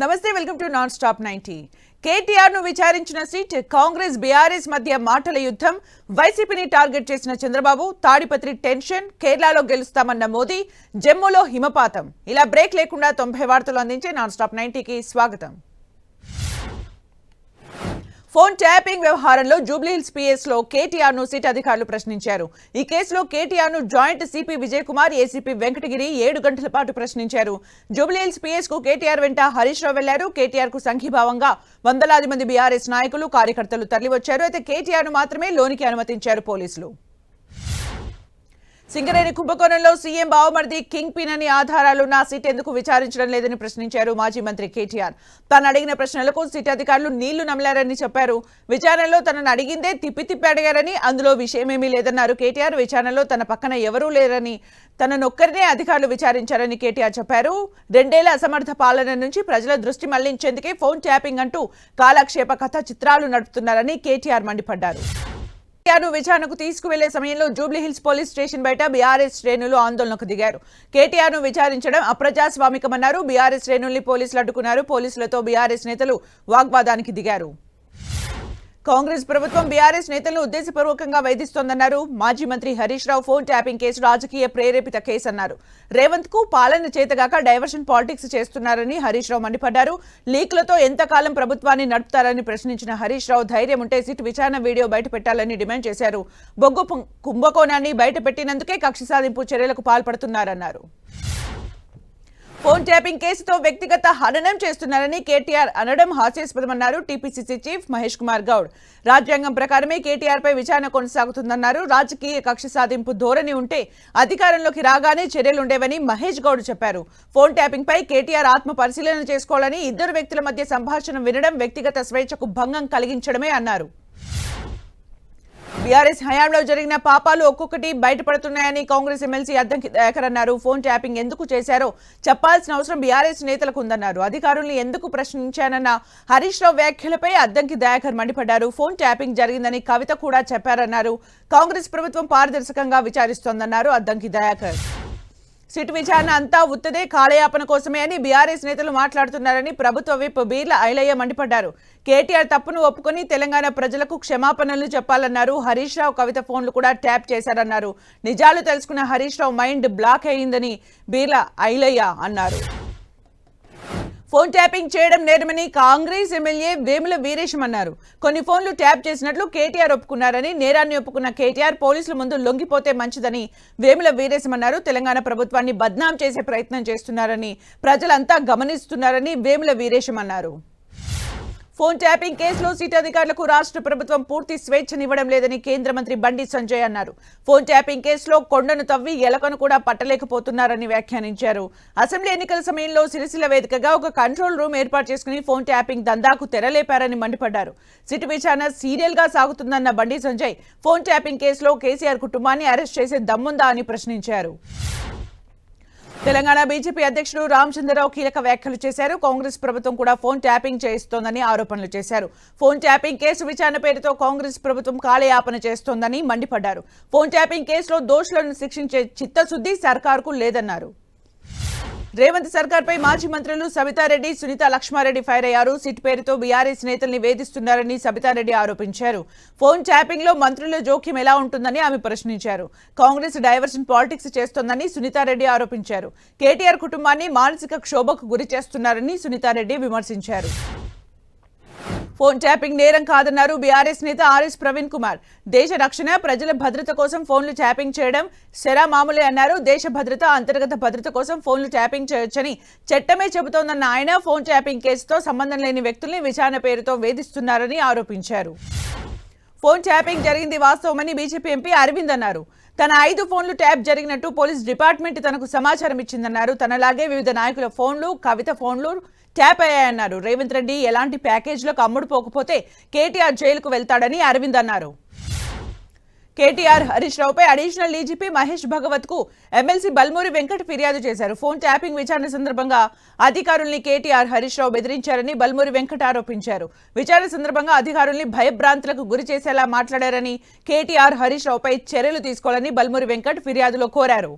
నమస్తే welcome to non stop 90. KTR ను విచారించిన సీట్ కాంగ్రెస్ బీఆర్ఎస్ మధ్య మాటల యుద్ధం. వైసీపీని టార్గెట్ చేసిన చంద్రబాబు, తాడిపత్రి టెన్షన్, కేరళలో గెలుస్తామన్న మోదీ, జమ్మూలో హిమపాతం. ఇలా బ్రేక్ లేకుండా 90 వార్తలు అందించే నాన్ స్టాప్ 90కి స్వాగతం. ఫోన్ ట్యాపింగ్ వ్యవహారంలో జూబ్లీహిల్స్ పిఎస్ లో కేటీఆర్ ను సిట్ అధికారులు ప్రశ్నించారు. ఈ కేసులో కేటీఆర్ ను joint CP Vijay Kumar, ACP Venkatagiri 7 గంటల పాటు ప్రశ్నించారు. జూబ్లీహిల్స్ పిఎస్ కు కేటీఆర్ వెంట హరీష్ రావు వెళ్లారు. కేటీఆర్ కు సంఘీభావంగా వందలాది మంది బీఆర్ఎస్ నాయకులు, కార్యకర్తలు తరలివచ్చారు. అయితే కేటీఆర్ ను మాత్రమే లోనికి అనుమతించారు పోలీసులు. సింగరేణి కుంభకోణంలో సీఎం బావమర్ది కింగ్ పిన్ అని ఆధారాలున్న సిట్ ఎందుకు విచారించడం లేదని ప్రశ్నించారు మాజీ మంత్రి కేటీఆర్. తాను అడిగిన ప్రశ్నలకు సిట్ అధికారులు నీళ్లు నమిలారని చెప్పారు. విచారణలో తనను అడిగిందే తిప్పి అడిగారని, అందులో విషయమేమీ లేదన్నారు కేటీఆర్. విచారణలో తన పక్కన ఎవరూ లేరని, తననొక్కరినే అధికారులు విచారించారని కేటీఆర్ చెప్పారు. 2 ఏళ్ల అసమర్థ పాలన నుంచి ప్రజల దృష్టి మళ్లించేందుకే ఫోన్ ట్యాపింగ్ అంటూ కాలక్షేప కథ చిత్రాలు నడుపుతున్నారని కేటీఆర్ మండిపడ్డారు. కేటీఆర్ విచారణకు తీసుకువెళ్లే సమయంలో జూబ్లీహిల్స్ పోలీస్ స్టేషన్ బయట బీఆర్ఎస్ శ్రేణులు ఆందోళనకు దిగారు. కేటీఆర్ ను విచారించడం అప్రజాస్వామికమన్నారు. బీఆర్ఎస్ శ్రేణుల్ని పోలీసులు అడ్డుకున్నారు. పోలీసులతో బీఆర్ఎస్ నేతలు వాగ్వాదానికి దిగారు. కాంగ్రెస్ ప్రభుత్వం బీఆర్ఎస్ నేతలను ఉద్దేశపూర్వకంగా వేధిస్తోందన్నారు. మాజీ మంత్రి Harish Rao phone tapping case రాజకీయ ప్రేరేపిత కేసు అన్నారు. రేవంత్ కు పాలన చేతగాక డైవర్షన్ పాలిటిక్స్ చేస్తున్నారని హరీష్ రావు మండిపడ్డారు. లీక్లతో ఎంతకాలం ప్రభుత్వాన్ని నడుపుతారని ప్రశ్నించిన హరీష్ రావు, ధైర్యం ఉంటే సిట్ విచారణ వీడియో బయటపెట్టాలని డిమాండ్ చేశారు. బొగ్గు కుంభకోణాన్ని బయటపెట్టినందుకే కక్ష సాధింపు చర్యలకు పాల్పడుతున్నారన్నారు. ఫోన్ ట్యాపింగ్ కేసుతో వ్యక్తిగత హననం చేస్తున్నారని కేటీఆర్ అనడం హాస్యాస్పదమన్నారు టీపీసీసీ చీఫ్ మహేష్ కుమార్ గౌడ్. రాజ్యాంగం ప్రకారమే కేటీఆర్ పై విచారణ కొనసాగుతుందన్నారు. రాజకీయ కక్ష సాధింపు ధోరణి ఉంటే అధికారంలోకి రాగానే చర్యలుండేవని మహేష్ గౌడ్ చెప్పారు. ఫోన్ ట్యాపింగ్ పై కేటీఆర్ ఆత్మ పరిశీలన చేసుకోవాలని, ఇద్దరు వ్యక్తుల మధ్య సంభాషణ వినడం వ్యక్తిగత స్వేచ్ఛకు భంగం కలిగించడమే అన్నారు. బీఆర్ఎస్ హయాంలో జరిగిన పాపాలు ఒక్కొక్కటి బయటపడుతున్నాయని కాంగ్రెస్ ఎమ్మెల్సీ అద్దంకి దయాకర్ అన్నారు. ఫోన్ ట్యాపింగ్ ఎందుకు చేశారో చెప్పాల్సిన అవసరం బీఆర్ఎస్ నేతలకు ఉందన్నారు. అధికారుల్ని ఎందుకు ప్రశ్నించానన్న హరీష్ రావు వ్యాఖ్యలపై అద్దంకి దయాకర్ మండిపడ్డారు. ఫోన్ ట్యాపింగ్ జరిగిందని కవిత కూడా చెప్పారన్నారు. కాంగ్రెస్ ప్రభుత్వం పారదర్శకంగా విచారిస్తోందన్నారు అద్దంకి దయాకర్. సిట్ విచారణ అంతా ఉత్తదే, కాలయాపన కోసమే అని బీఆర్ఎస్ నేతలు మాట్లాడుతున్నారని ప్రభుత్వ విప్ బీర్ల ఐలయ్య మండిపడ్డారు. కేటీఆర్ తప్పును ఒప్పుకొని తెలంగాణ ప్రజలకు క్షమాపణలు చెప్పాలన్నారు. హరీష్ రావు, కవిత ఫోన్లు కూడా ట్యాప్ చేశారన్నారు. నిజాలు తెలుసుకున్న హరీష్ రావు మైండ్ బ్లాక్ అయిందని బీర్ల ఐలయ్య అన్నారు. ఫోన్ ట్యాపింగ్ చేయడం నేరమని కాంగ్రెస్ ఎమ్మెల్యే వేముల వీరేశం అన్నారు. కొన్ని ఫోన్లు ట్యాప్ చేసినట్లు కేటీఆర్ ఒప్పుకున్నారని, నేరాన్ని ఒప్పుకున్న కేటీఆర్ పోలీసుల ముందు లొంగిపోతే మంచిదని వేముల వీరేశం అన్నారు. తెలంగాణ ప్రభుత్వాన్ని బద్నాం చేసే ప్రయత్నం చేస్తున్నారని, ప్రజలంతా గమనిస్తున్నారని వేముల వీరేశం అన్నారు. ఫోన్ ట్యాపింగ్ కేసులో సిట్ అధికారులకు రాష్ట్ర ప్రభుత్వం పూర్తి స్వేచ్ఛనివ్వడం లేదని కేంద్ర మంత్రి బండి సంజయ్ అన్నారు. ఫోన్ ట్యాపింగ్ కేసులో కొండను తవ్వి ఎలకను కూడా పట్టలేకపోతున్నారని వ్యాఖ్యానించారు. అసెంబ్లీ ఎన్నికల సమయంలో సిరిసిల్ల వేదికగా ఒక కంట్రోల్ రూమ్ ఏర్పాటు చేసుకుని ఫోన్ ట్యాపింగ్ దందాకు తెరలేపారని మండిపడ్డారు. సిట్ విచారణ సీరియల్ గా సాగుతుందన్న బండి సంజయ్, ఫోన్ ట్యాపింగ్ కేసులో కేసీఆర్ కుటుంబాన్ని అరెస్ట్ చేసే దమ్ముందా అని ప్రశ్నించారు. తెలంగాణ బీజేపీ అధ్యక్షుడు రామచంద్రరావు కీలక వ్యాఖ్యలు చేశారు. కాంగ్రెస్ ప్రభుత్వం కూడా ఫోన్ ట్యాపింగ్ చేస్తోందని ఆరోపణలు చేశారు. ఫోన్ ట్యాపింగ్ కేసు విచారణ పేరుతో కాంగ్రెస్ ప్రభుత్వం కాలయాపన చేస్తోందని మండిపడ్డారు. ఫోన్ ట్యాపింగ్ కేసులో దోషులను శిక్షించే చిత్తశుద్ధి సర్కార్కు లేదన్నారు. రేవంత్ సర్కార్పై మాజీ మంత్రులు సబితారెడ్డి, సునీత లక్ష్మారెడ్డి ఫైర్ అయ్యారు. సిట్ పేరుతో బీఆర్ఎస్ నేతల్ని వేధిస్తున్నారని సబితారెడ్డి ఆరోపించారు. ఫోన్ ట్యాపింగ్ లో మంత్రుల జోక్యం ఎలా ఉంటుందని ఆమె ప్రశ్నించారు. కాంగ్రెస్ డైవర్షన్ పాలిటిక్స్ చేస్తోందని సునీతారెడ్డి ఆరోపించారు. కేటీఆర్ కుటుంబాన్ని మానసిక క్షోభకు గురి చేస్తున్నారని సునీతారెడ్డి విమర్శించారు. ఫోన్ ట్యాపింగ్ నేరం కాదన్నారు బీఆర్ఎస్ నేత ఆర్ఎస్ ప్రవీణ్ కుమార్. దేశ రక్షణ, ప్రజల భద్రత కోసం ఫోన్లు ట్యాపింగ్ చేయడం శరా మామూలే అన్నారు. దేశ భద్రత, అంతర్గత భద్రత కోసం ఫోన్లు ట్యాపింగ్ చేయొచ్చని చట్టమే చెబుతోందన్న ఆయన, ఫోన్ ట్యాపింగ్ కేసుతో సంబంధం లేని వ్యక్తుల్ని విచారణ పేరుతో వేధిస్తున్నారని ఆరోపించారు. ఫోన్ ట్యాపింగ్ జరిగింది వాస్తవమని బీజేపీ ఎంపీ అరవింద్ అన్నారు. తన 5 ఫోన్లు ట్యాప్ జరిగినట్టు పోలీస్ డిపార్ట్మెంట్ తనకు సమాచారం ఇచ్చిందన్నారు. తనలాగే వివిధ నాయకుల ఫోన్లు, కవిత ఫోన్లు ట్యాప్ అయ్యాయన్నారు. రేవంత్ రెడ్డి ఎలాంటి ప్యాకేజీలకు అమ్ముడు పోకపోతే కేటీఆర్ జైలుకు వెళ్తాడని అరవింద్ అన్నారు. కేటీఆర్ హరీష్ రావుపై అడిషనల్ డీజీపీ మహేష్ భగవత్ కు ఎమ్మెల్సీ బల్మూరి వెంకట్ ఫిర్యాదు చేశారు. ఫోన్ ట్యాపింగ్ విచారణ సందర్భంగా అధికారుల్ని కేటీఆర్ హరీష్ రావు బెదిరించారని బల్మూరి వెంకట్ ఆరోపించారు. విచారణ సందర్భంగా అధికారుల్ని భయభ్రాంతులకు గురి చేసేలా మాట్లాడారని, కేటీఆర్ హరీష్ రావుపై చర్యలు తీసుకోవాలని బల్మూరి వెంకట్ ఫిర్యాదులో కోరారు.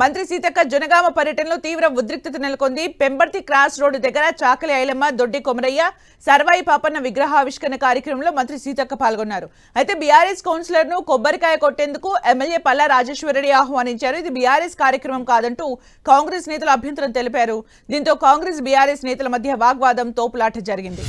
మంత్రి సీతక్క జనగామ పర్యటనలో తీవ్ర ఉద్రిక్తత నెలకొంది. పెంబర్తి క్రాస్ రోడ్డు దగ్గర చాకలి ఐలమ్మ, దొడ్డి కొమరయ్య, సర్వాయి పాపన్న విగ్రహావిష్కరణ కార్యక్రమంలో మంత్రి సీతక్క పాల్గొన్నారు. అయితే బీఆర్ఎస్ కౌన్సిలర్ ను కొబ్బరికాయ కొట్టేందుకు ఎమ్మెల్యే పల్లా రాజేశ్వరరెడ్డి ఆహ్వానించారు. ఇది బీఆర్ఎస్ కార్యక్రమం కాదంటూ కాంగ్రెస్ నేతలు అభ్యంతరం తెలిపారు. దీంతో కాంగ్రెస్ బీఆర్ఎస్ నేతల మధ్య వాగ్వాదం, తోపులాట జరిగింది.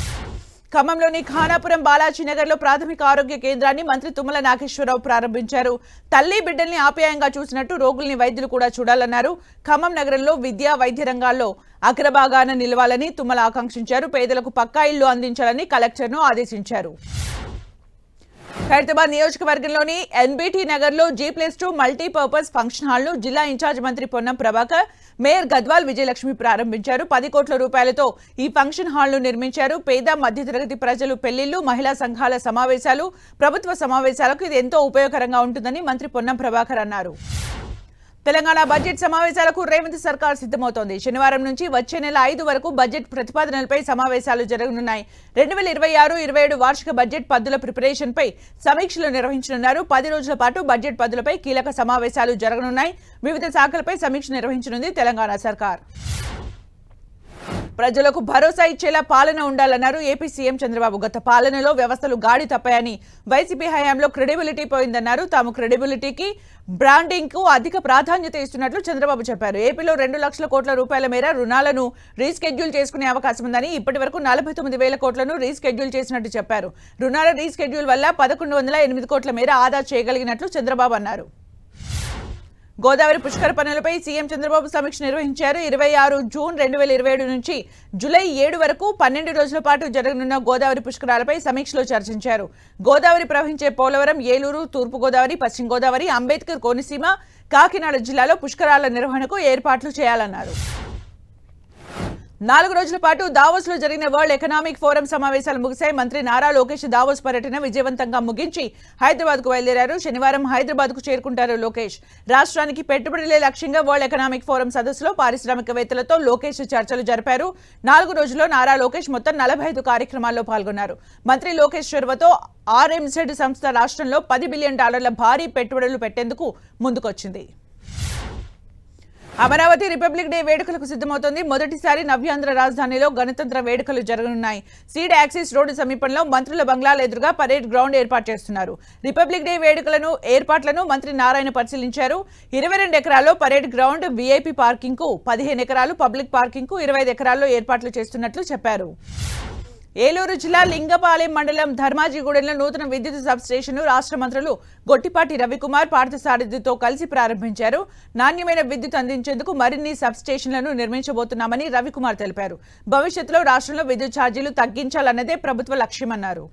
ఖమ్మంలోని ఖానాపురం బాలాజీనగర్లో ప్రాథమిక ఆరోగ్య కేంద్రాన్ని మంత్రి తుమ్మల నాగేశ్వరరావు ప్రారంభించారు. తల్లి బిడ్డల్ని ఆప్యాయంగా చూసినట్టు రోగుల్ని వైద్యులు కూడా చూడాలన్నారు. ఖమ్మం నగరంలో విద్యా, వైద్య రంగాల్లో అగ్రభాగాన నిలవాలని తుమ్మల ఆకాంక్షించారు. పేదలకు పక్కా ఇళ్లు అందించాలని కలెక్టర్ను ఆదేశించారు. ఖైరతాబాద్ నియోజకవర్గంలోని ఎన్బీటీ నగర్లో G+2 మల్టీపర్పస్ ఫంక్షన్ హాల్ ను జిల్లా ఇన్ఛార్జ్ మంత్రి పొన్నం ప్రభాకర్, మేయర్ గద్వాల్ విజయలక్ష్మి ప్రారంభించారు. 10 కోట్ల రూపాయలతో ఈ ఫంక్షన్ హాల్ ను నిర్మించారు. పేద మధ్యతరగతి ప్రజలు పెళ్లిళ్లు, మహిళా సంఘాల సమావేశాలు, ప్రభుత్వ సమావేశాలకు ఇది ఎంతో ఉపయోగకరంగా ఉంటుందని మంత్రి పొన్నం ప్రభాకర్ అన్నారు. తెలంగాణ బడ్జెట్ సమావేశాలకు రేవంత్ సర్కార్ సిద్ధమవుతోంది. శనివారం నుంచి వచ్చే నెల 5 వరకు బడ్జెట్ ప్రతిపాదనలపై సమావేశాలు జరగనున్నాయి. 2026-27 వార్షిక బడ్జెట్ పద్దుల ప్రిపరేషన్ పై సమీక్షలు నిర్వహించనున్నారు. 10 రోజుల పాటు బడ్జెట్ పద్దులపై కీలక సమావేశాలు జరగనున్నాయి. వివిధ శాఖలపై సమీక్ష నిర్వహించనుంది తెలంగాణ సర్కార్. ప్రజలకు భరోసా ఇచ్చేలా పాలన ఉండాలన్నారు ఏపీ సీఎం చంద్రబాబు. గత పాలనలో వ్యవస్థలు గాడి తప్పాయని, వైసీపీ హయాంలో క్రెడిబిలిటీ పోయిందన్నారు. తాము క్రెడిబిలిటీకి, బ్రాండింగ్ కు అధిక ప్రాధాన్యత ఇస్తున్నట్లు చంద్రబాబు చెప్పారు. ఏపీలో 2 లక్షల కోట్ల రూపాయల మేర రుణాలను రీస్కెడ్యూల్ చేసుకునే అవకాశం ఉందని, ఇప్పటి వరకు 49,000 కోట్లను రీస్కెడ్యూల్ చేసినట్టు చెప్పారు. రుణాల రీస్కెడ్యూల్ వల్ల 1108 కోట్ల మేర ఆదా చేయగలిగినట్లు చంద్రబాబు అన్నారు. గోదావరి పుష్కర పనులపై సీఎం చంద్రబాబు సమీక్ష నిర్వహించారు. 26 జూన్ 2027 నుంచి జూలై 7 వరకు 12 రోజుల పాటు జరగనున్న గోదావరి పుష్కరాలపై సమీక్షలో చర్చించారు. గోదావరి ప్రవహించే పోలవరం, ఏలూరు, తూర్పు గోదావరి, పశ్చిమ గోదావరి, అంబేద్కర్ కోనసీమ, కాకినాడ జిల్లాలో పుష్కరాల నిర్వహణకు ఏర్పాట్లు చేయాలన్నారు. 4 రోజుల పాటు దావోస్ లో జరిగిన వరల్డ్ ఎకనామిక్ ఫోరం సమావేశాలు ముగిశాయి. మంత్రి నారా లోకేష్ దావోస్ పర్యటన విజయవంతంగా ముగించి హైదరాబాద్ కు బయలుదేరారు. శనివారం హైదరాబాద్ కు చేరుకుంటారు లోకేష్. రాష్ట్రానికి పెట్టుబడులే లక్ష్యంగా వరల్డ్ ఎకనామిక్ ఫోరం సదస్సులో పారిశ్రామికవేత్తలతో లోకేష్ చర్చలు జరిపారు. 4 రోజుల్లో నారా లోకేష్ మొత్తం 45 కార్యక్రమాల్లో పాల్గొన్నారు. మంత్రి లోకేష్ చొరవతో RMZ సంస్థ రాష్ట్రంలో $10 బిలియన్ భారీ పెట్టుబడులు పెట్టేందుకు ముందుకొచ్చింది. అమరావతి రిపబ్లిక్ డే వేడుకలకు సిద్ధమవుతోంది. మొదటిసారి నవ్యాంధ్ర రాజధానిలో గణతంత్ర వేడుకలు జరగనున్నాయి. సీడ్ యాక్సిస్ రోడ్డు సమీపంలో మంత్రుల బంగ్లాల ఎదురుగా పరేడ్ గ్రౌండ్ ఏర్పాటు చేస్తున్నారు. రిపబ్లిక్ డే ఏర్పాట్లను మంత్రి నారాయణ పరిశీలించారు. 22 ఎకరాల్లో పరేడ్ గ్రౌండ్, వీఐపీ పార్కింగ్ కు 15 ఎకరాలు, పబ్లిక్ పార్కింగ్ కు 25 ఎకరాల్లో ఏర్పాట్లు చేస్తున్నట్లు చెప్పారు. ఏలూరు జిల్లా లింగపాలెం మండలం ధర్మాజిగూడెంలో నూతన విద్యుత్ సబ్స్టేషన్ను రాష్ట్ర మంత్రులు గొట్టిపాటి రవికుమార్, పార్థసారథితో కలిసి ప్రారంభించారు. నాణ్యమైన విద్యుత్ అందించేందుకు మరిన్ని సబ్స్టేషన్లను నిర్మించబోతున్నామని రవికుమార్ తెలిపారు. భవిష్యత్తులో రాష్ట్రంలో విద్యుత్ ఛార్జీలు తగ్గించాలన్నదే ప్రభుత్వ లక్ష్యమన్నారు.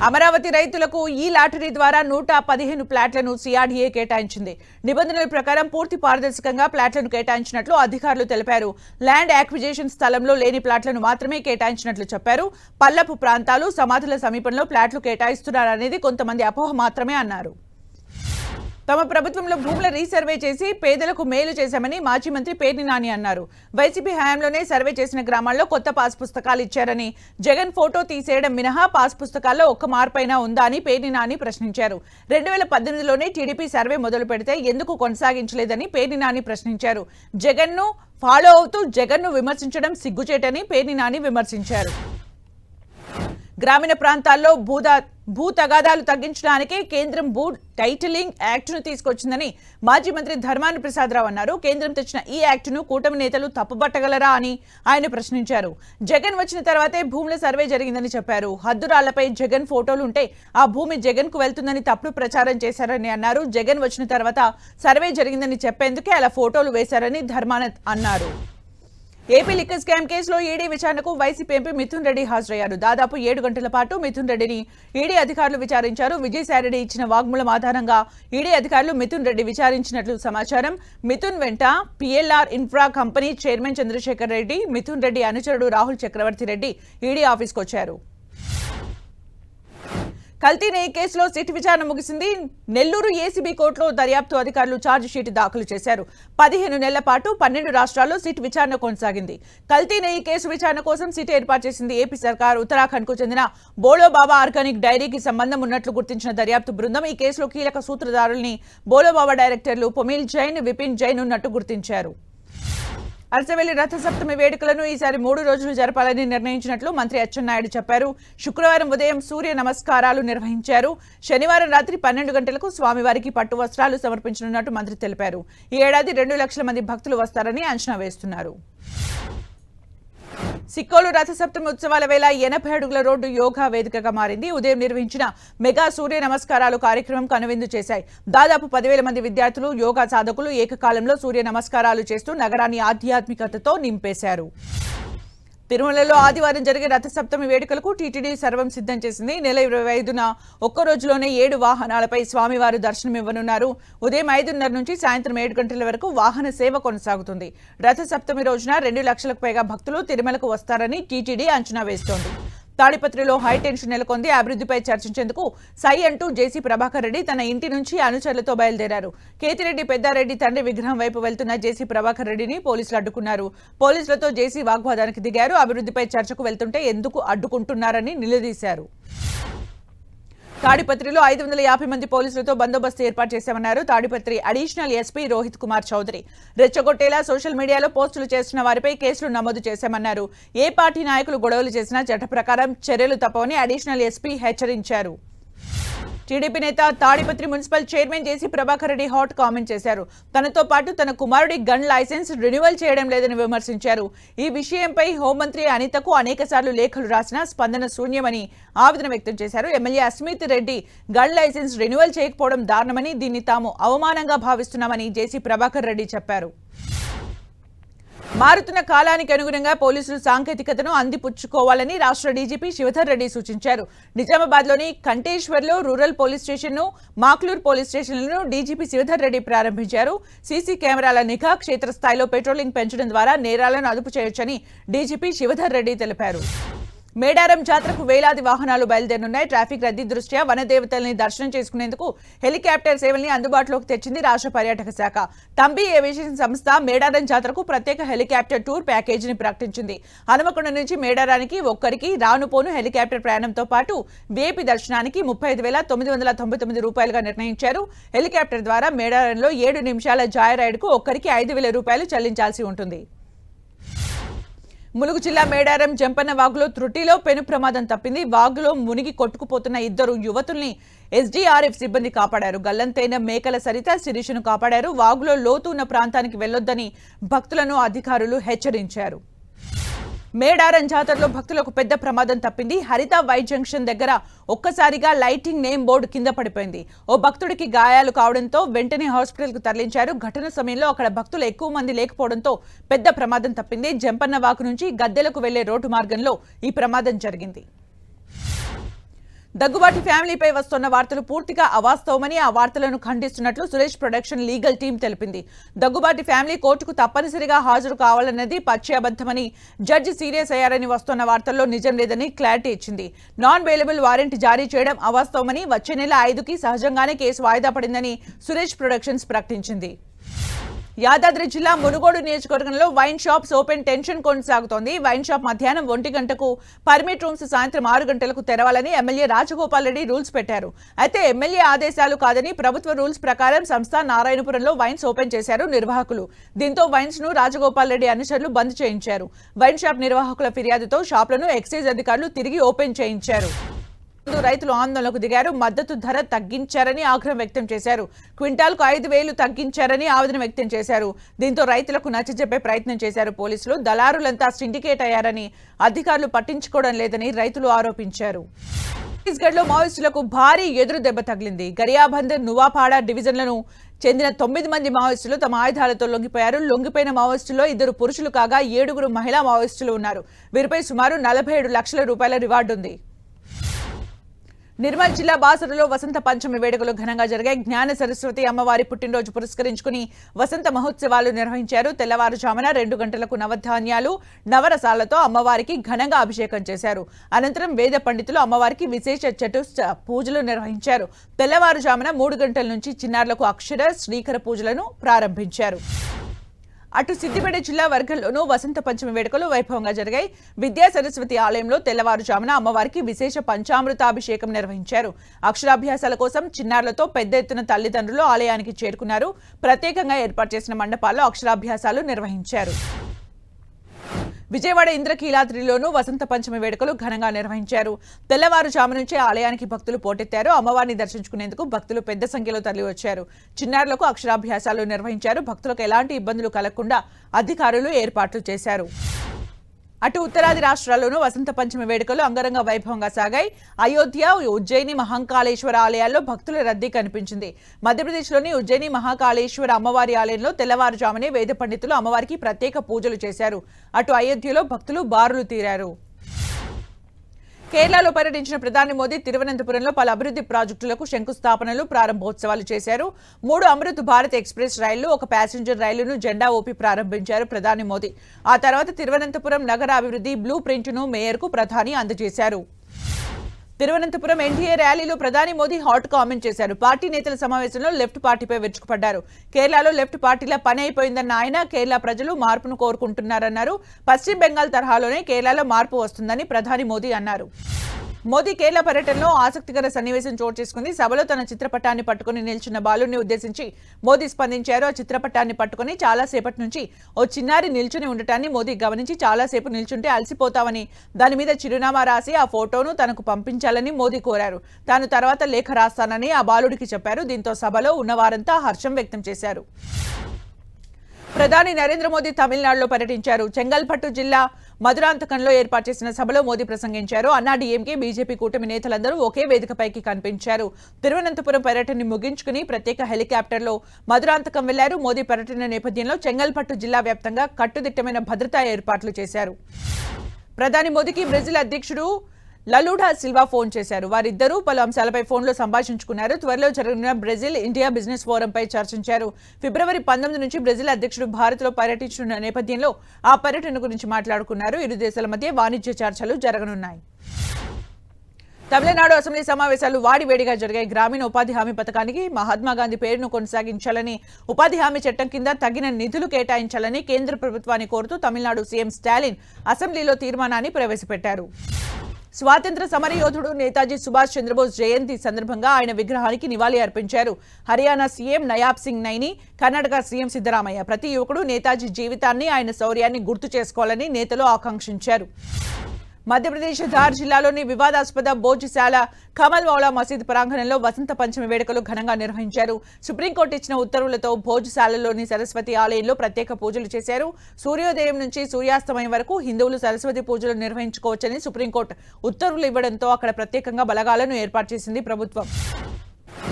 అమరావతి రైతులకు ఈ లాటరీ ద్వారా 115 ప్లాట్లను సిఆర్డీఏ కేటాయించింది. నిబంధనల ప్రకారం పూర్తి పారదర్శకంగా ప్లాట్లను కేటాయించినట్లు అధికారులు తెలిపారు. ల్యాండ్ యాక్విజిషన్ స్థలంలో లేని ప్లాట్లను మాత్రమే కేటాయించినట్లు చెప్పారు. పల్లపు ప్రాంతాలు, సమాధుల సమీపంలో ప్లాట్లు కేటాయిస్తున్నారనేది కొంతమంది అపోహ మాత్రమే అన్నారు. తమ ప్రభుత్వంలో భూముల రీసర్వే చేసి పేదలకు మేలు చేశామని మాజీ మంత్రి పేర్ని నాని అన్నారు. వైసీపీ హయాంలోనే సర్వే చేసిన గ్రామాల్లో కొత్త పాస్ పుస్తకాలు ఇచ్చారని, జగన్ ఫోటో తీసేయడం మినహా పాస్ పుస్తకాల్లో ఒక్క మార్పైనా ఉందా అని పేర్ని నాని ప్రశ్నించారు. 2018లోనే టీడీపీ సర్వే మొదలు పెడితే ఎందుకు కొనసాగించలేదని పేర్ని నాని ప్రశ్నించారు. జగన్ను ఫాలో అవుతూ జగన్ను విమర్శించడం సిగ్గుచేటని పేర్ని నాని విమర్శించారు. గ్రామీణ ప్రాంతాల్లో భూ తగాదాలు తగ్గించడానికి కేంద్రం భూ టైటిలింగ్ యాక్ట్ను తీసుకొచ్చిందని మాజీ మంత్రి ధర్మాన ప్రసాదరావు అన్నారు. కేంద్రం తెచ్చిన ఈ యాక్ట్ను కూటమి నేతలు తప్పుపట్టగలరా అని ఆయన ప్రశ్నించారు. జగన్ వచ్చిన తర్వాతే భూముల సర్వే జరిగిందని చెప్పారు. హద్దురాళ్లపై జగన్ ఫోటోలు ఉంటే ఆ భూమి జగన్ కు వెళ్తుందని తప్పుడు ప్రచారం చేశారని అన్నారు. జగన్ వచ్చిన తర్వాత సర్వే జరిగిందని చెప్పేందుకే అలా ఫోటోలు వేశారని ధర్మాన అన్నారు. ఏపీ లిక్కర్ స్కామ్ కేసులో ఈడీ విచారణకు వైసీపీ ఎంపీ మిథున్ రెడ్డి హాజరయ్యారు. దాదాపు 7 గంటల పాటు మిథున్ రెడ్డిని ఈడీ అధికారులు విచారించారు. విజయసాయిరెడ్డి ఇచ్చిన వాగ్మూలం ఆధారంగా ఈడీ అధికారులు మిథున్ రెడ్డి విచారించినట్లు సమాచారం. మిథున్ వెంట PLR infra company chairman Chandrasekhar Reddy, Mithun Reddy అనుచరుడు రాహుల్ చక్రవర్తి రెడ్డి ఈడీ ఆఫీస్కు వచ్చారు. కల్తీ నెయ్యి కేసులో సిట్ విచారణ ముగిసింది. నెల్లూరు ఏసీబీ కోర్టులో దర్యాప్తు అధికారులు ఛార్జ్ షీట్ దాఖలు చేశారు. 15 నెలల పాటు 12 రాష్ట్రాల్లో సిట్ విచారణ కొనసాగింది. కల్తీ నెయ్యి కేసు విచారణ కోసం సిట్ ఏర్పాటు చేసింది ఏపీ సర్కార్. ఉత్తరాఖండ్ కు చెందిన బోలో బాబా ఆర్గానిక్ డైరీకి సంబంధం ఉన్నట్లు గుర్తించిన దర్యాప్తు బృందం ఈ కేసులో కీలక సూత్రధారుల్ని బోలో బాబా డైరెక్టర్లు పొమిల్ జైన్, విపిన్ జైన్ ఉన్నట్టు గుర్తించారు. అరసవెల్లి రథసప్తమి వేడుకలను ఈసారి 3 రోజులు జరపాలని నిర్ణయించినట్లు మంత్రి అచ్చెన్నాయుడు చెప్పారు. శుక్రవారం ఉదయం సూర్య నమస్కారాలు నిర్వహించారు. శనివారం రాత్రి 12 గంటలకు స్వామివారికి పట్టు వస్త్రాలు సమర్పించనున్నట్టు మంత్రి తెలిపారు. ఈ ఏడాది 2 లక్షల మంది భక్తులు వస్తారని అంచనా వేస్తున్నారు. సిక్కోలు రథసప్తమి ఉత్సవాల వేళ 80 అడుగుల రోడ్డు యోగా వేదికగా మారింది. ఉదయం నిర్వహించిన మెగా సూర్య నమస్కారాలు కార్యక్రమం కనువిందు చేశాయి. దాదాపు 10,000 మంది విద్యార్థులు, యోగా సాధకులు ఏకకాలంలో సూర్య నమస్కారాలు చేస్తూ నగరాన్ని ఆధ్యాత్మికతతో నింపేశారు. తిరుమలలో ఆదివారం జరిగే రథసప్తమి వేడుకలకు టీటీడీ సర్వం సిద్ధం చేసింది. నెల 25న ఒక్క రోజులోనే 7 వాహనాలపై స్వామివారు దర్శనమివ్వనున్నారు. ఉదయం 5:30 నుంచి సాయంత్రం 7 గంటల వరకు వాహన సేవ కొనసాగుతుంది. రథసప్తమి రోజున 2 లక్షలకు పైగా భక్తులు తిరుమలకు వస్తారని టీటీడీ అంచనా వేస్తోంది. తాడిపత్రిలో హైటెన్షన్ నెలకొంది. అభివృద్ధిపై చర్చించేందుకు సై అంటూ జేసీ ప్రభాకర్ రెడ్డి తన ఇంటి నుంచి అనుచరులతో బయలుదేరారు. కేతిరెడ్డి పెద్దారెడ్డి తండ్రి విగ్రహం వైపు వెళ్తున్న జేసీ ప్రభాకర్ రెడ్డిని పోలీసులు అడ్డుకున్నారు. పోలీసులతో జేసీ వాగ్వాదానికి దిగారు. అభివృద్ధిపై చర్చకు వెళ్తుంటే ఎందుకు అడ్డుకుంటున్నారని నిలదీశారు. తాడిపత్రిలో 550 మంది పోలీసులతో బందోబస్తు ఏర్పాటు చేశామన్నారు తాడిపత్రి అడిషనల్ ఎస్పీ రోహిత్ కుమార్ చౌదరి. రెచ్చగొట్టేలా సోషల్ మీడియాలో పోస్టులు చేస్తున్న వారిపై కేసులు నమోదు చేశామన్నారు. ఏ పార్టీ నాయకులు గొడవలు చేసినా చట్ట ప్రకారం చర్యలు తప్పవని అడిషనల్ ఎస్పీ హెచ్చరించారు. టీడీపీ నేత తాడిపత్రి మున్సిపల్ చైర్మన్ జేసీ ప్రభాకర్ రెడ్డి హాట్ కామెంట్ చేశారు. తనతో పాటు తన కుమారుడి గన్ లైసెన్స్ రెన్యువల్ చేయడం లేదని విమర్శించారు. ఈ విషయంపై హోంమంత్రి అనితకు అనేకసార్లు లేఖలు రాసినా స్పందన శూన్యమని ఆవేదన వ్యక్తం చేశారు. MLA Asmith Reddy gun licence renewal చేయకపోవడం దారుణమని, దీన్ని తాము అవమానంగా భావిస్తున్నామని జేసీ ప్రభాకర్ రెడ్డి చెప్పారు. మారుతున్న కాలానికి అనుగుణంగా పోలీసులు సాంకేతికతను అందిపుచ్చుకోవాలని రాష్ట్ర డీజీపీ శివధర్ రెడ్డి సూచించారు. నిజామాబాద్లోని కంటేశ్వర్లో రూరల్ పోలీస్ స్టేషన్ను, మాక్లూర్ పోలీస్ స్టేషన్లను డీజీపీ శివధర్ రెడ్డి ప్రారంభించారు. సీసీ కెమెరాల నిఘా, క్షేత్రస్థాయిలో పెట్రోలింగ్ పెంచడం ద్వారా నేరాలను అదుపు చేయొచ్చని డీజీపీ శివధర్ రెడ్డి తెలిపారు. మేడారం జాతరకు వేలాది వాహనాలు బయలుదేరనున్నాయి. ట్రాఫిక్ రద్దీ దృష్ట్యా వనదేవతల్ని దర్శనం చేసుకునేందుకు హెలికాప్టర్ సేవల్ని అందుబాటులోకి తెచ్చింది రాష్ట్ర పర్యాటక శాఖ. తంబి ఏవియేషన్ సంస్థ మేడారం జాతరకు ప్రత్యేక హెలికాప్టర్ టూర్ ప్యాకేజీని ప్రకటించింది. హనుమకొండ నుంచి మేడారానికి ఒక్కరికి రానుపోను హెలికాప్టర్ ప్రయాణంతో పాటు వీఐపీ దర్శనానికి 35,999 రూపాయలుగా నిర్ణయించారు. హెలికాప్టర్ ద్వారా మేడారంలో 7 నిమిషాల జాయ్ రైడ్కు ఒక్కరికి 5,000 రూపాయలు చెల్లించాల్సి ఉంటుంది. ములుగు జిల్లా మేడారం జంపన్న వాగులో త్రుటిలో పెను ప్రమాదం తప్పింది. వాగులో మునిగి కొట్టుకుపోతున్న 2 యువతుల్ని ఎస్డీఆర్ఎఫ్ సిబ్బంది కాపాడారు. గల్లంతైన మేకల సరిత, శిరీషను కాపాడారు. వాగులో లోతు ఉన్న ప్రాంతానికి వెళ్లొద్దని భక్తులను అధికారులు హెచ్చరించారు. మేడారం జాతరలో భక్తులకు పెద్ద ప్రమాదం తప్పింది. హరిత వై జంక్షన్ దగ్గర ఒక్కసారిగా లైటింగ్ నేమ్ బోర్డు కింద పడిపోయింది. ఓ భక్తుడికి గాయాలు కావడంతో వెంటనే హాస్పిటల్కు తరలించారు. ఘటన సమయంలో అక్కడ భక్తులు ఎక్కువ మంది లేకపోవడంతో పెద్ద ప్రమాదం తప్పింది. జంపన్న వాకు నుంచి గద్దెలకు వెళ్లే రోడ్డు మార్గంలో ఈ ప్రమాదం జరిగింది. దగ్గుబాటి ఫ్యామిలీపై వస్తున్న వార్తలు పూర్తిగా అవాస్తవమని, ఆ వార్తలను ఖండిస్తున్నట్లు సురేష్ ప్రొడక్షన్ లీగల్ టీం తెలిపింది. దగ్గుబాటి ఫ్యామిలీ కోర్టుకు తప్పనిసరిగా హాజరు కావాలన్నది పచ్చి అబద్ధమని, జడ్జి సీరియస్ అయ్యారని వస్తున్న వార్తల్లో నిజం లేదని క్లారిటీ ఇచ్చింది. నాన్ బెయిలబుల్ వారెంట్ జారీ చేయడం అవాస్తవమని, వచ్చే నెల 5కి సహజంగానే కేసు వాయిదా పడిందని సురేష్ ప్రొడక్షన్స్ ప్రకటించింది. యాదాద్రి జిల్లా మునుగోడు నియోజకవర్గంలో వైన్ షాప్స్ ఓపెన్ టెన్షన్ కొనసాగుతోంది. వైన్ షాప్ మధ్యాహ్నం 1 గంటకు, పర్మిట్ రూమ్స్ సాయంత్రం 6 గంటలకు తెరవాలని ఎమ్మెల్యే రాజగోపాల్ రెడ్డి రూల్స్ పెట్టారు. అయితే ఎమ్మెల్యే ఆదేశాలు కాదని ప్రభుత్వ రూల్స్ ప్రకారం సంస్థ నారాయణపురంలో వైన్స్ ఓపెన్ చేశారు నిర్వాహకులు. దీంతో వైన్స్ ను రాజగోపాల్ రెడ్డి అనుచరులు బంద్ చేయించారు. వైన్ షాప్ నిర్వాహకుల ఫిర్యాదుతో షాపులను ఎక్సైజ్ అధికారులు తిరిగి ఓపెన్ చేయించారు. రైతులు ఆందోళనకు దిగారు. మద్దతు ధర తగ్గించారని ఆగ్రహం వ్యక్తం చేశారు. క్వింటాల్కు 5,000 తగ్గించారని ఆవేదన వ్యక్తం చేశారు. దీంతో రైతులకు నచ్చజెప్పే ప్రయత్నం చేశారు పోలీసులు. దళారులంతా సిండికేట్ అయ్యారని, అధికారులు పట్టించుకోవడం లేదని రైతులు ఆరోపించారు. ఛత్తీస్గఢ్లో మావోయిస్టులకు భారీ ఎదురు దెబ్బ తగిలింది. గరియాబంద్, నువాపాడ డివిజన్లను చెందిన 9 మంది మావోయిస్టులు తమ ఆయుధాలతో లొంగిపోయారు. లొంగిపోయిన మావోయిస్టుల్లో 2 పురుషులు కాగా 7 మహిళా మావోయిస్టులు ఉన్నారు. వీరిపై సుమారు 47 లక్షల రూపాయల రివార్డు ఉంది. నిర్మల్ జిల్లా బాసరలో వసంత పంచమి వేడుకలు ఘనంగా జరిగాయి. జ్ఞాన సరస్వతి అమ్మవారి పుట్టినరోజు పురస్కరించుకుని వసంత మహోత్సవాలు నిర్వహించారు. తెల్లవారుజామున 2 గంటలకు నవధాన్యాలు నవరసాలతో అమ్మవారికి ఘనంగా అభిషేకం చేశారు. అనంతరం వేద పండితులు అమ్మవారికి విశేష పూజలు నిర్వహించారు. తెల్లవారుజామున 3 గంటల నుంచి చిన్నారులకు అక్షర శ్రీకర పూజలను ప్రారంభించారు. అటు సిద్దిపేట జిల్లా వర్గంలోనూ వసంత పంచమి వేడుకలు వైభవంగా జరిగాయి. విద్యా సరస్వతి ఆలయంలో తెల్లవారుజామున అమ్మవారికి విశేష పంచామృతాభిషేకం నిర్వహించారు. అక్షరాభ్యాసాల కోసం చిన్నారులతో పెద్ద ఎత్తున తల్లిదండ్రులు ఆలయానికి చేరుకున్నారు. ప్రత్యేకంగా ఏర్పాటు చేసిన మండపాల్లో అక్షరాభ్యాసాలు నిర్వహించారు. విజయవాడ ఇంద్రకీలాద్రిలోనూ వసంత పంచమి వేడుకలు ఘనంగా నిర్వహించారు. తెల్లవారుజాము నుంచే ఆలయానికి భక్తులు పోటెత్తారు. అమ్మవారిని దర్శించుకునేందుకు భక్తులు పెద్ద సంఖ్యలో తరలివచ్చారు. చిన్నారులకు అక్షరాభ్యాసాలు నిర్వహించారు. భక్తులకు ఎలాంటి ఇబ్బందులు కలగకుండా అధికారులు ఏర్పాట్లు చేశారు. అటు ఉత్తరాది రాష్ట్రాల్లోనూ వసంత పంచమి వేడుకలు అంగరంగ వైభవంగా సాగాయి. అయోధ్య, ఉజ్జయిని మహాకాళేశ్వర ఆలయాల్లో భక్తుల రద్దీ కనిపించింది. మధ్యప్రదేశ్లోని ఉజ్జయిని మహాకాళేశ్వర అమ్మవారి ఆలయంలో తెల్లవారుజామునే వేద పండితులు అమ్మవారికి ప్రత్యేక పూజలు చేశారు. అటు అయోధ్యలో భక్తులు బారులు తీరారు. కేరళలో పర్యటించిన ప్రధాని మోదీ తిరువనంతపురంలో పలు అభివృద్ధి ప్రాజెక్టులకు శంకుస్థాపనలు, ప్రారంభోత్సవాలు చేశారు. 3 అమృత్ భారత్ ఎక్స్ప్రెస్ రైళ్లు, 1 ప్యాసింజర్ రైలును జెండా ఊపి ప్రారంభించారు ప్రధాని మోదీ. ఆ తర్వాత తిరువనంతపురం నగర అభివృద్ధి బ్లూ ప్రింట్ను మేయర్కు ప్రధాని అందజేశారు. తిరువనంతపురం ఎన్డీఏ ర్యాలీలో ప్రధాని మోదీ హాట్ కామెంట్ చేశారు. పార్టీ నేతల సమావేశంలో లెఫ్ట్ పార్టీపై విరుచుకుపడ్డారు. కేరళలో లెఫ్ట్ పార్టీల పని అయిపోయిందన్న ఆయన కేరళ ప్రజలు మార్పును కోరుకుంటున్నారన్నారు. పశ్చిమ బెంగాల్ తరహాలోనే కేరళలో మార్పు వస్తుందని ప్రధాని మోదీ అన్నారు. మోదీ కేరళ పర్యటనలో ఆసక్తికర సన్నివేశం చోటు చేసుకుంది. సభలో తన చిత్రపటాన్ని పట్టుకుని నిల్చున్న బాలుడిని ఉద్దేశించి మోదీ స్పందించారు. ఆ చిత్రపటాన్ని పట్టుకుని చాలాసేపటి నుంచి ఓ చిన్నారి నిల్చుని ఉండటాన్ని మోదీ గమనించి చాలాసేపు నిల్చుంటే అలసిపోతామని దాని మీద చిరునామా రాసి ఆ ఫోటోను తనకు పంపించాలని మోదీ కోరారు. తాను తర్వాత లేఖ రాస్తానని ఆ బాలుడికి చెప్పారు. దీంతో సభలో ఉన్నవారంతా హర్షం వ్యక్తం చేశారు. ప్రధాని నరేంద్ర మోదీ తమిళనాడులో పర్యటించారు. చెంగల్పట్టు జిల్లా మధురాంతకంలో ఏర్పాటు చేసిన సభలో మోదీ ప్రసంగించారు. అన్నాడీఎంకే, బీజేపీ కూటమి నేతలందరూ ఒకే వేదికపైకి కనిపించారు. తిరువనంతపురం పర్యటనని ముగించుకుని ప్రత్యేక హెలికాప్టర్లో మధురాంతకం వెళ్లారు. మోదీ పర్యటన నేపథ్యంలో చెంగల్పట్టు జిల్లా వ్యాప్తంగా కట్టుదిట్టమైన భద్రతా ఏర్పాట్లు చేశారు. ప్రధాని మోదీకి బ్రెజిల్ అధ్యక్షుడు లలూడా సిల్వా ఫోన్ చేశారు. వారిద్దరూ పలు అంశాలపై ఫోన్లో సంభాషించుకున్నారు. త్వరలో జరగనున్న బ్రెజిల్ ఇండియా బిజినెస్ ఫోరంపై చర్చించారు. ఫిబ్రవరి 19 నుంచి బ్రెజిల్ అధ్యక్షుడు భారత్లో పర్యటించనున్న నేపథ్యంలో ఆ పర్యటన గురించి మాట్లాడుకున్నారు. ఇరు దేశాల మధ్య వాణిజ్య చర్చలు జరగనున్నాయి. తమిళనాడు అసెంబ్లీ సమావేశాలు వాడివేడిగా జరిగాయి. గ్రామీణ ఉపాధి హామీ పథకానికి మహాత్మాగాంధీ పేరును కొనసాగించాలని, ఉపాధి హామీ చట్టం కింద తగిన నిధులు కేటాయించాలని కేంద్ర ప్రభుత్వాన్ని కోరుతూ తమిళనాడు సీఎం స్టాలిన్ అసెంబ్లీలో తీర్మానాన్ని ప్రవేశపెట్టారు. స్వాతంత్ర సమరయోధుడు నేతాజీ సుభాష్ చంద్రబోస్ జయంతి సందర్భంగా ఆయన విగ్రహానికి నివాళి అర్పించారు. హర్యానా సీఎం నయాబ్ సింగ్ నైని, కర్ణాటక సీఎం సిద్ధరామయ్య ప్రతి యువకుడు నేతాజీ జీవితాన్ని, ఆయన శౌర్యాన్ని గుర్తు చేసుకోవాలని నేతలు ఆకాంక్షించారు. మధ్యప్రదేశ్ ధార్ జిల్లాలోని వివాదాస్పద భోజ్శాల కమల్వాలా మసీద్ ప్రాంగణంలో వసంత పంచమి వేడుకలు ఘనంగా నిర్వహించారు. సుప్రీంకోర్టు ఇచ్చిన ఉత్తర్వులతో భోజ్శాలలోని సరస్వతి ఆలయంలో ప్రత్యేక పూజలు చేశారు. సూర్యోదయం నుంచి సూర్యాస్తమయం వరకు హిందువులు సరస్వతి పూజలు నిర్వహించుకోవచ్చని సుప్రీంకోర్టు ఉత్తర్వులు ఇవ్వడంతో అక్కడ ప్రత్యేకంగా బలగాలను ఏర్పాటు చేసింది ప్రభుత్వం.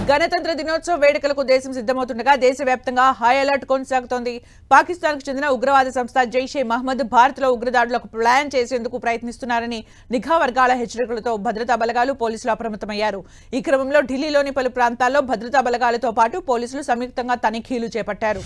గణతంత్ర దినోత్సవ వేడుకలకు దేశం సిద్ధమవుతుండగా దేశవ్యాప్తంగా హై అలర్ట్ కొనసాగుతోంది. పాకిస్తాన్కు చెందిన ఉగ్రవాద సంస్థ జైషే మహ్మద్ భారత్లో ఉగ్రదాడులకు ప్లాన్ చేసేందుకు ప్రయత్నిస్తున్నారని నిఘా వర్గాల హెచ్చరికలతో భద్రతా బలగాలు, పోలీసులు అప్రమత్తమయ్యారు. ఈ క్రమంలో ఢిల్లీలోని పలు ప్రాంతాల్లో భద్రతా బలగాలతో పాటు పోలీసులు సంయుక్తంగా తనిఖీలు చేపట్టారు.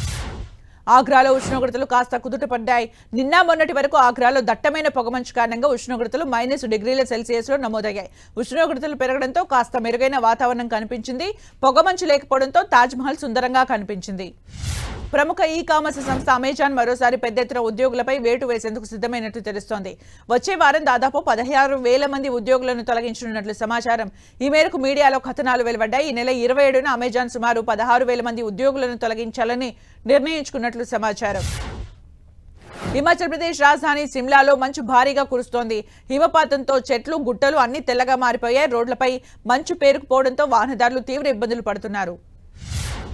ఆగ్రాలో ఉష్ణోగ్రతలు కాస్త కుదుటపడ్డాయి. నిన్న మొన్నటి వరకు ఆగ్రాలో దట్టమైన పొగమంచు కారణంగా ఉష్ణోగ్రతలు -°C నమోదయ్యాయి. ఉష్ణోగ్రతలు పెరగడంతో కాస్త మెరుగైన వాతావరణం కనిపించింది. పొగమంచు లేకపోవడంతో తాజ్మహల్ సుందరంగా కనిపించింది. ప్రముఖ ఈ-కామర్స్ సంస్థ అమెజాన్ మరోసారి పెద్ద ఎత్తున ఉద్యోగులపై వేటు వేసేందుకు సిద్ధమైనట్లు తెలుస్తోంది. వచ్చే వారం దాదాపు 16,000 మంది ఉద్యోగులను తొలగించనున్నట్లు సమాచారం. ఈ మేరకు మీడియాలో కథనాలు వెలువడ్డాయి. ఈ నెల 27న అమెజాన్ సుమారు 16,000 మంది ఉద్యోగులను తొలగించాలని నిర్ణయించుకున్నట్లు సమాచారం. హిమాచల్ ప్రదేశ్ రాజధాని సిమ్లాలో మంచు భారీగా కురుస్తోంది. హిమపాతంతో చెట్లు, గుట్టలు అన్ని తెల్లగా మారిపోయాయి. రోడ్లపై మంచు పేరుకుపోవడంతో వాహనదారులు తీవ్ర ఇబ్బందులు పడుతున్నారు.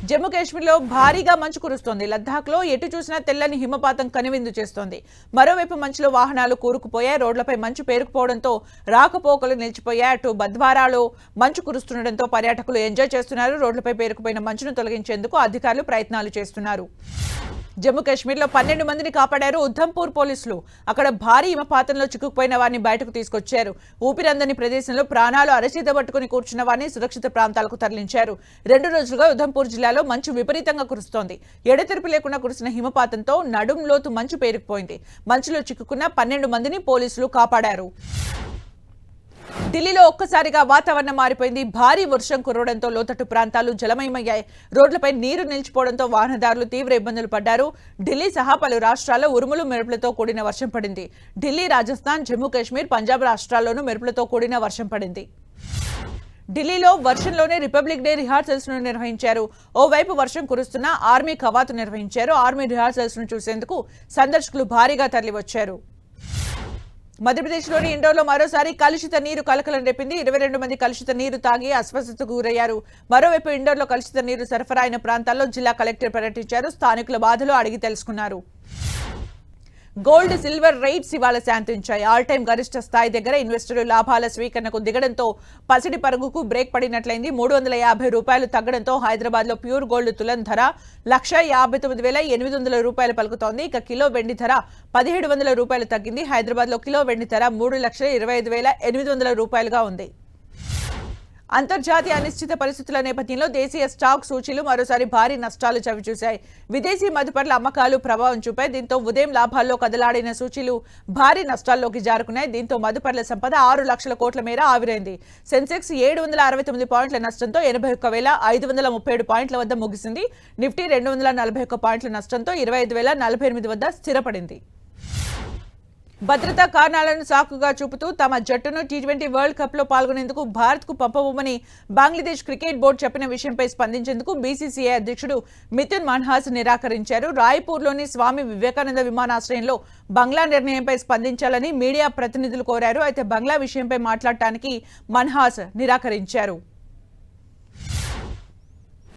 జమ్మూ కాశ్మీర్లో భారీగా మంచు కురుస్తోంది. లద్దాఖ్లో ఎటు చూసినా తెల్లని హిమపాతం కనువిందు చేస్తోంది. మరోవైపు మంచులో వాహనాలు కూరుకుపోయాయి. రోడ్లపై మంచు పేరుకుపోవడంతో రాకపోకలు నిలిచిపోయాయి. అటు బద్వారాలో మంచు కురుస్తుండటంతో పర్యాటకులు ఎంజాయ్ చేస్తున్నారు. రోడ్లపై పేరుకుపోయిన మంచును తొలగించేందుకు అధికారులు ప్రయత్నాలు చేస్తున్నారు. జమ్మూ కాశ్మీర్లో 12 మందిని కాపాడారు ఉధంపూర్ పోలీసులు. అక్కడ భారీ హిమపాతంలో చిక్కుకుపోయిన వారిని బయటకు తీసుకొచ్చారు. ఊపిరందని ప్రదేశంలో ప్రాణాలు అరచేత పట్టుకుని కూర్చున్న వారిని సురక్షిత ప్రాంతాలకు తరలించారు. 2 రోజులుగా ఉధంపూర్ జిల్లాలో మంచు విపరీతంగా కురుస్తోంది. ఎడతెరిపి లేకుండా కురిసిన హిమపాతంతో నడుం లోతు మంచు పేరుకుపోయింది. మంచులో చిక్కుకున్న 12 మందిని పోలీసులు కాపాడారు. ఢిల్లీలో ఒక్కసారిగా వాతావరణం మారిపోయింది. భారీ వర్షం కురవడంతో లోతట్టు ప్రాంతాలు జలమయమయ్యాయి. రోడ్లపై నీరు నిలిచిపోవడంతో వాహనదారులు తీవ్ర ఇబ్బందులు పడ్డారు. ఢిల్లీ సహా పలు రాష్ట్రాల్లో ఉరుములు మెరుపులతో కూడిన వర్షం పడింది. ఢిల్లీ, రాజస్థాన్, జమ్మూ కాశ్మీర్, పంజాబ్ రాష్ట్రాల్లోనూ మెరుపులతో కూడిన వర్షం పడింది. ఢిల్లీలో వర్షంలోనే రిపబ్లిక్ డే రిహార్సల్స్ ను నిర్వహించారు. ఓవైపు వర్షం కురుస్తున్న ఆర్మీ కవాతు నిర్వహించారు. ఆర్మీ రిహార్సల్స్ ను చూసేందుకు సందర్శకులు భారీగా తరలివచ్చారు. మధ్యప్రదేశ్లోని ఇండోర్లో మరోసారి కలుషిత నీరు కలకలం రేపింది. 22 మంది కలుషిత నీరు తాగి అస్వస్థతకు గురయ్యారు. మరోవైపు ఇండోర్లో కలుషిత నీరు సరఫరా అయిన ప్రాంతాల్లో జిల్లా కలెక్టర్ పర్యటించారు. స్థానికుల బాధలు అడిగి తెలుసుకున్నారు. గోల్డ్, సిల్వర్ రేట్స్ ఇవాళ శాంతించాయి. ఆల్ టైం గరిష్ట స్థాయి దగ్గర ఇన్వెస్టర్లు లాభాల స్వీకరణకు దిగడంతో పసిడి పరుగుకు బ్రేక్ పడినట్లయింది. 350 రూపాయలు తగ్గడంతో హైదరాబాద్ లో ప్యూర్ గోల్డ్ తులం ధర 1,59,800 రూపాయలు పలుకుతోంది. ఇక కిలో వెండి ధర 1,700 రూపాయలు తగ్గింది. హైదరాబాద్ లో కిలో వెండి ధర 3,25,800 రూపాయలుగా ఉంది. అంతర్జాతీయ అనిశ్చిత పరిస్థితుల నేపథ్యంలో దేశీయ స్టాక్ సూచీలు మరోసారి భారీ నష్టాలు చవిచూశాయి. విదేశీ మదుపర్ల అమ్మకాలు ప్రభావం చూపాయి. దీంతో ఉదయం లాభాల్లో కదలాడిన సూచీలు భారీ నష్టాల్లోకి జారుకున్నాయి. దీంతో మదుపర్ల సంపద 6 లక్షల కోట్ల మేర ఆవిరైంది. సెన్సెక్స్ 769 పాయింట్ల నష్టంతో 81,537 పాయింట్ల వద్ద ముగిసింది. నిఫ్టీ 241 పాయింట్ల నష్టంతో 25,048 వద్ద స్థిరపడింది. భద్రతా కారణాలను సాకుగా చూపుతూ తమ జట్టును టీ20 వరల్డ్ కప్ లో పాల్గొనేందుకు భారత్ కు పంపబోమని బంగ్లాదేశ్ క్రికెట్ బోర్డు చెప్పిన విషయంపై స్పందించేందుకు బీసీసీఐ అధ్యక్షుడు మిథున్ మన్హాస్ నిరాకరించారు. రాయ్పూర్లోని స్వామి వివేకానంద విమానాశ్రయంలో బంగ్లా నిర్ణయంపై స్పందించాలని మీడియా ప్రతినిధులు కోరారు. అయితే బంగ్లా విషయంపై మాట్లాడటానికి మన్హాస్ నిరాకరించారు.